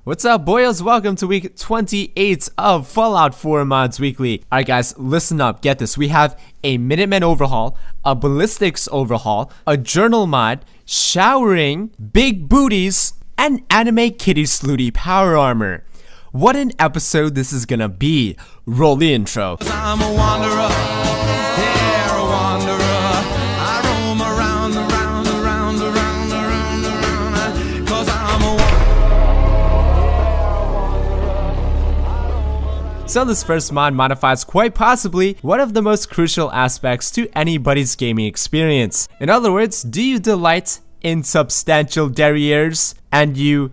What's up, boyos? Welcome to week 28 of Fallout 4 Mods Weekly. Alright guys, listen up, get this. We have a Minutemen overhaul, a ballistics overhaul, a journal mod, showering, big booties, and anime kitty slutty power armor. What an episode this is gonna be. Roll the intro. I'm a wanderer, yeah, a wanderer. I roam around, cause I'm a So this first mod modifies quite possibly one of the most crucial aspects to anybody's gaming experience. In other words, do you delight in substantial derrieres and you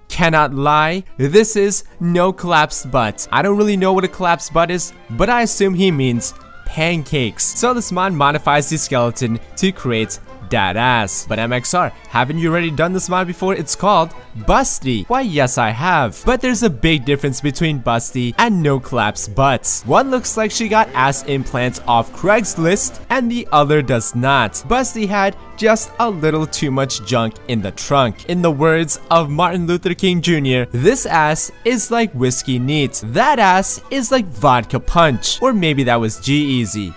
cannot lie? This is no collapsed butt. I don't really know what a collapsed butt is, but I assume he means pancakes. So this mod modifies the skeleton to create that ass. But MXR, haven't you already done this mod before? It's called Busty. Why, yes I have. But there's a big difference between Busty and no collapsed butts. One looks like she got ass implants off Craigslist and the other does not. Busty had just a little too much junk in the trunk. In the words of Martin Luther King Jr., this ass is like whiskey neat. That ass is like vodka punch. Or maybe that was G-Eazy.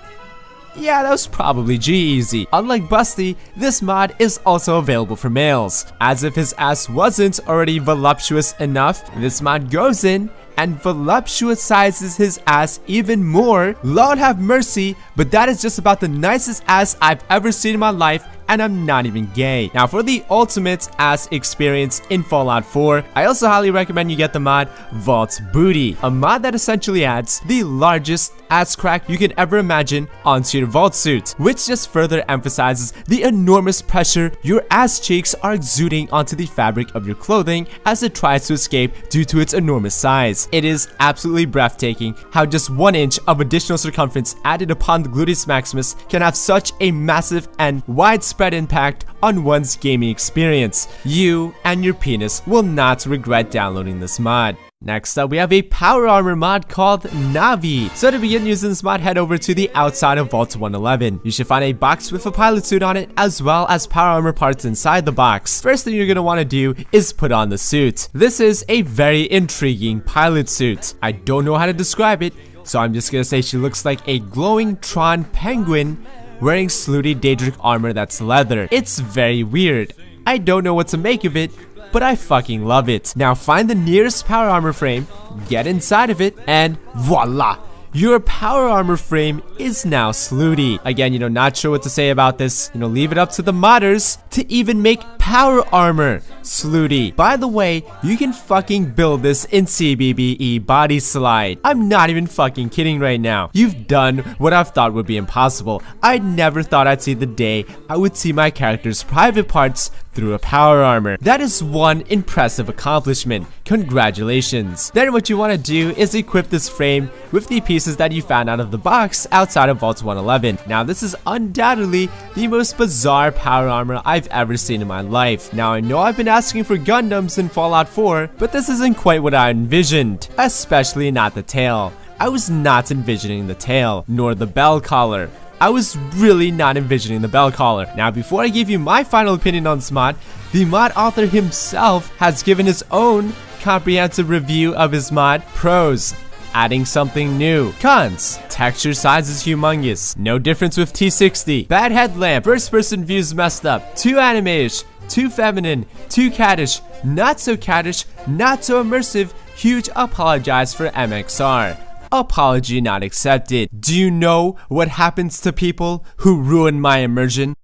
Yeah, that was probably G-Eazy. Unlike Busty, this mod is also available for males. As if his ass wasn't already voluptuous enough, this mod goes in and voluptuousizes his ass even more. Lord have mercy, but that is just about the nicest ass I've ever seen in my life, and I'm not even gay. Now for the ultimate ass experience in Fallout 4, I also highly recommend you get the mod Vault Booty, a mod that essentially adds the largest ass crack you can ever imagine onto your vault suit, which just further emphasizes the enormous pressure your ass cheeks are exuding onto the fabric of your clothing as it tries to escape due to its enormous size. It is absolutely breathtaking how just 1 inch of additional circumference added upon the gluteus maximus can have such a massive and widespread impact on one's gaming experience. You and your penis will not regret downloading this mod. Next up, we have a power armor mod called Navi. So to begin using this mod, head over to the outside of Vault 111. You should find a box with a pilot suit on it, as well as power armor parts inside the box. First thing you're going to want to do is put on the suit. This is a very intriguing pilot suit. I don't know how to describe it, so I'm just going to say she looks like a glowing Tron penguin wearing slutty Daedric armor that's leather. It's very weird. I don't know what to make of it, but I fucking love it. Now find the nearest power armor frame, get inside of it, and voila! Your power armor frame is now slutty. Again, not sure what to say about this. Leave it up to the modders to even make power armor slutty. By the way, you can fucking build this in CBBE Body Slide. I'm not even fucking kidding right now. You've done what I've thought would be impossible. I never thought I'd see the day I would see my character's private parts through a power armor. That is one impressive accomplishment. Congratulations. Then what you want to do is equip this frame with the pieces that you found out of the box outside of Vault 111. Now this is undoubtedly the most bizarre power armor I've ever seen in my life. Now I know I've been asking for Gundams in Fallout 4, but this isn't quite what I envisioned, especially not the tail. I was not envisioning the tail, nor the bell collar. I was really not envisioning the bell collar. Now before I give you my final opinion on this mod, the mod author himself has given his own comprehensive review of his mod. Pros: adding something new. Cons: texture size is humongous. No difference with T60. Bad headlamp. First person views messed up. Too anime-ish. Too feminine. Too caddish. Not so caddish. Not so immersive. Huge apologize for MXR. Apology not accepted. Do you know what happens to people who ruin my immersion?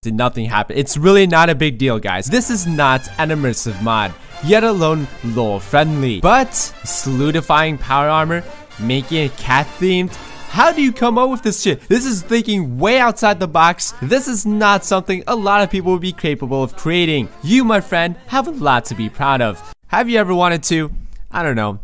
Did nothing happen. It's really not a big deal, guys. This is not an immersive mod, yet alone LOL friendly. But solidifying power armor, making it cat themed, how do you come up with this shit? This is thinking way outside the box. This is not something a lot of people would be capable of creating. You, my friend, have a lot to be proud of. Have you ever wanted to, I don't know,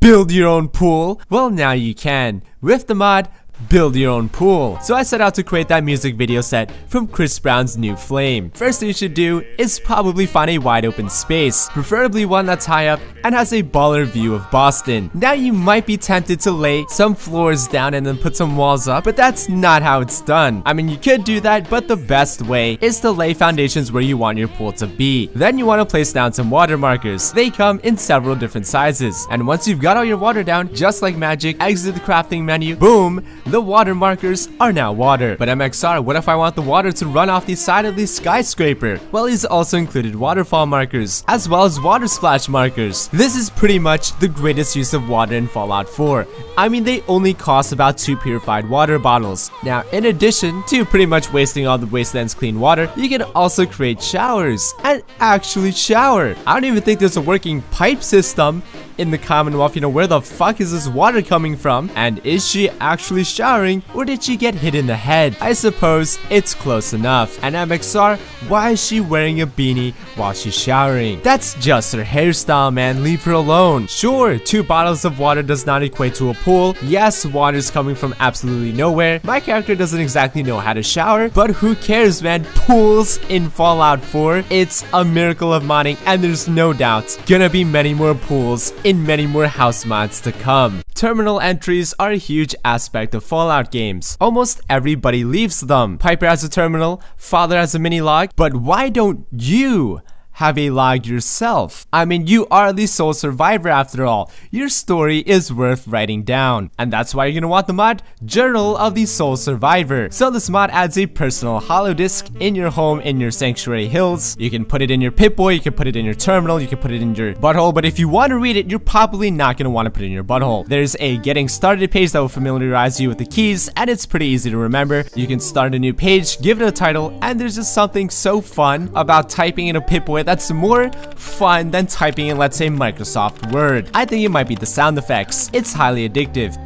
build your own pool? Well, now you can with the mod build your own pool. So I set out to create that music video set from Chris Brown's New Flame. First thing you should do is probably find a wide open space, preferably one that's high up and has a baller view of Boston. Now you might be tempted to lay some floors down and then put some walls up, but that's not how it's done. I mean, you could do that, but the best way is to lay foundations where you want your pool to be. Then you want to place down some water markers. They come in several different sizes, and once you've got all your water down, just like magic, exit the crafting menu, boom, the water markers are now water. But MXR, what if I want the water to run off the side of the skyscraper? Well, he's also included waterfall markers, as well as water splash markers. This is pretty much the greatest use of water in Fallout 4. I mean, they only cost about 2 purified water bottles. Now, in addition to pretty much wasting all the wasteland's clean water, you can also create showers and actually shower. I don't even think there's a working pipe system in the Commonwealth. You know, where the fuck is this water coming from? And is she actually showering, or did she get hit in the head? I suppose it's close enough. And MXR, why is she wearing a beanie while she's showering? That's just her hairstyle, man. Leave her alone. Sure, 2 bottles of water does not equate to a pool. Yes, water's coming from absolutely nowhere. My character doesn't exactly know how to shower, but who cares, man? Pools in Fallout 4, it's a miracle of modding, and there's no doubt gonna be many more pools in many more house mods to come. Terminal entries are a huge aspect of Fallout games. Almost everybody leaves them. Piper has a terminal, Father has a mini log, but why don't you have a log yourself? I mean, you are the sole survivor after all. Your story is worth writing down. And that's why you're gonna want the mod Journal of the Sole Survivor. So this mod adds a personal holodisk in your home in your Sanctuary Hills. You can put it in your Pip-Boy, you can put it in your terminal, you can put it in your butthole, but if you want to read it, you're probably not gonna want to put it in your butthole. There's a getting started page that will familiarize you with the keys, and it's pretty easy to remember. You can start a new page, give it a title, and there's just something so fun about typing in a Pip-Boy that's more fun than typing in, let's say, Microsoft Word. I think it might be the sound effects. It's highly addictive.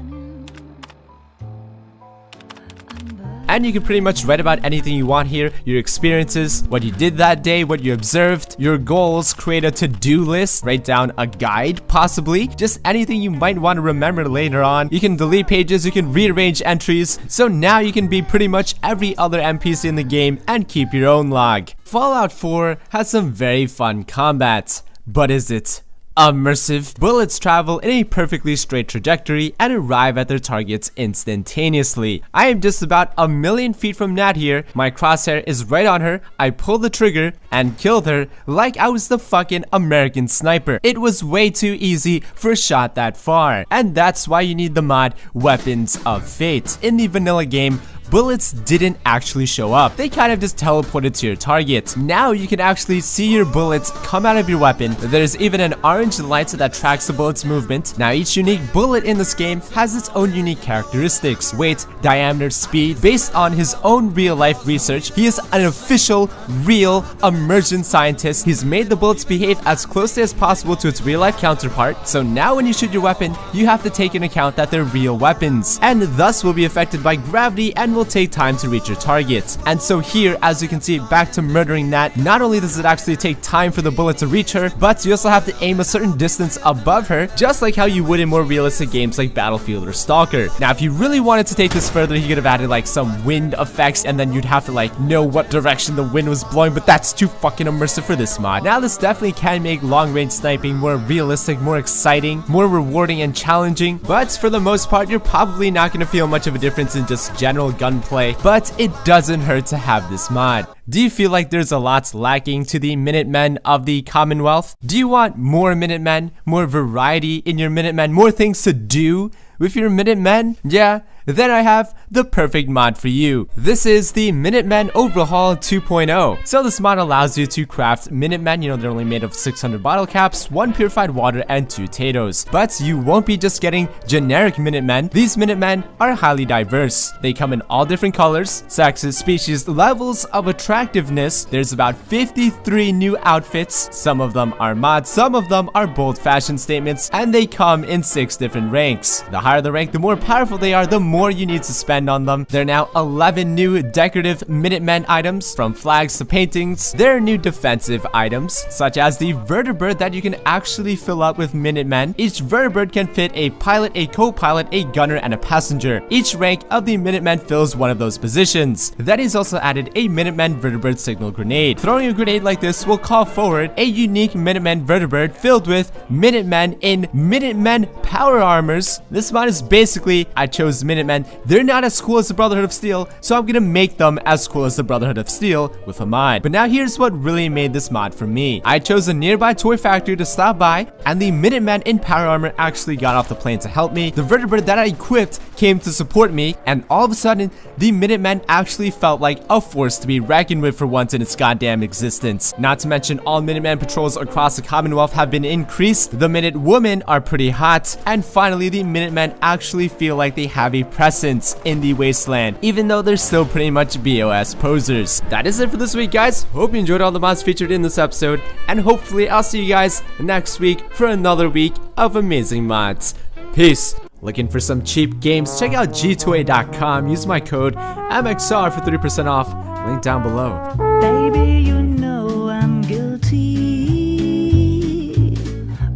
And you can pretty much write about anything you want here, your experiences, what you did that day, what you observed, your goals, create a to-do list, write down a guide, possibly, just anything you might want to remember later on. You can delete pages, you can rearrange entries, so now you can be pretty much every other NPC in the game and keep your own log. Fallout 4 has some very fun combat, but is it immersive? Bullets travel in a perfectly straight trajectory and arrive at their targets instantaneously. I am just about a million feet from Nat here. My crosshair is right on her. I pulled the trigger and killed her like I was the fucking American sniper. It was way too easy for a shot that far. And that's why you need the mod Weapons of Fate. In the vanilla game, bullets didn't actually show up. They kind of just teleported to your target. Now you can actually see your bullets come out of your weapon. There's even an orange light that tracks the bullet's movement. Now each unique bullet in this game has its own unique characteristics: weight, diameter, speed. Based on his own real-life research, he is an official, real, immersion scientist. He's made the bullets behave as closely as possible to its real-life counterpart. So now when you shoot your weapon, you have to take into account that they're real weapons, and thus will be affected by gravity and will take time to reach your target. And so here, as you can see, back to murdering Nat, not only does it actually take time for the bullet to reach her, but you also have to aim a certain distance above her, just like how you would in more realistic games like Battlefield or Stalker. Now, if you really wanted to take this further, he could have added like some wind effects, and then you'd have to like know what direction the wind was blowing, but that's too fucking immersive for this mod. Now, this definitely can make long-range sniping more realistic, more exciting, more rewarding and challenging, but for the most part, you're probably not going to feel much of a difference in just general gunplay, but it doesn't hurt to have this mod. Do you feel like there's a lot lacking to the Minutemen of the Commonwealth? Do you want more Minutemen, more variety in your Minutemen, more things to do with your Minutemen? Yeah, then I have the perfect mod for you. This is the Minutemen Overhaul 2.0. So this mod allows you to craft Minutemen. You know, they're only made of 600 bottle caps, 1 purified water, and 2 potatoes. But you won't be just getting generic Minutemen. These Minutemen are highly diverse. They come in all different colors, sexes, species, levels of attractiveness. There's about 53 new outfits. Some of them are mods, some of them are bold fashion statements, and they come in 6 different ranks. The higher the rank, the more powerful they are, the more you need to spend on them. There are now 11 new decorative Minutemen items, from flags to paintings. There are new defensive items, such as the vertibird that you can actually fill up with Minutemen. Each vertibird can fit a pilot, a co-pilot, a gunner, and a passenger. Each rank of the Minutemen fills one of those positions. Then he's also added a Minutemen vertibird signal grenade. Throwing a grenade like this will call forward a unique Minutemen vertibird filled with Minutemen in Minutemen power armors. This mod is basically, I chose Minutemen. They're not as cool as the Brotherhood of Steel, so I'm gonna make them as cool as the Brotherhood of Steel with a mod. But now here's what really made this mod for me. I chose a nearby toy factory to stop by, and the Minutemen in power armor actually got off the plane to help me. The vertibird that I equipped came to support me, and all of a sudden, the Minutemen actually felt like a force to be reckoned with for once in its goddamn existence. Not to mention, all Minutemen patrols across the Commonwealth have been increased, the Minute Women are pretty hot, and finally, the Minutemen actually feel like they have a presence in the wasteland, even though they're still pretty much BOS posers. That is it for this week, guys. Hope you enjoyed all the mods featured in this episode, and hopefully I'll see you guys next week for another week of amazing mods. Peace. Looking for some cheap games? Check out g2a.com. Use my code MXR for 30% off. Link down below. Baby, you know I'm guilty.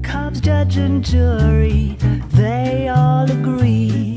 Cops, judge, and jury, they all agree.